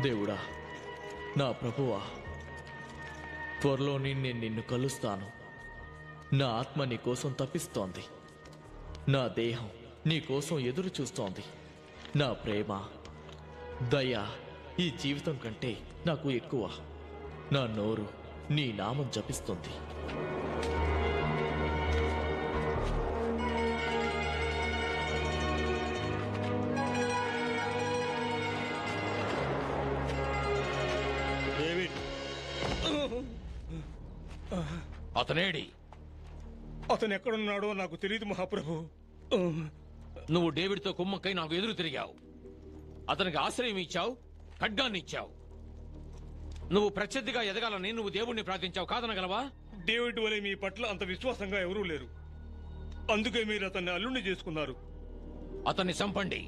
దేవుడా, నా ప్రభువా, త్వరలోని నేను నిన్ను కలుస్తాను. నా ఆత్మ నీ కోసం తప్పిస్తోంది. నా దేహం నీ కోసం ఎదురు చూస్తోంది. నా ప్రేమ, దయ ఈ జీవితం కంటే నాకు ఎక్కువ. నా నోరు నీ నామం జపిస్తుంది. అతనేడి? అతను ఎక్కడున్నాడో నాకు తెలియదు మహాప్రభు. నువ్వు డేవిడ్తో కుమ్మక్కై నాకు ఎదురు తిరిగావు. అతనికి ఆశ్రయం ఇచ్చావు, ఖడ్గాన్ని ఇచ్చావు. నువ్వు ప్రత్యర్థిగా ఎదగాలని నువ్వు దేవుణ్ణి ప్రార్థించావు, కాదనగలవా? డేవిడ్ వలె మీ పట్ల అంత విశ్వాసంగా ఎవరూ లేరు. అందుకే మీరు అతన్ని అల్లుణ్ణి చేసుకున్నారు. అతన్ని చంపండి.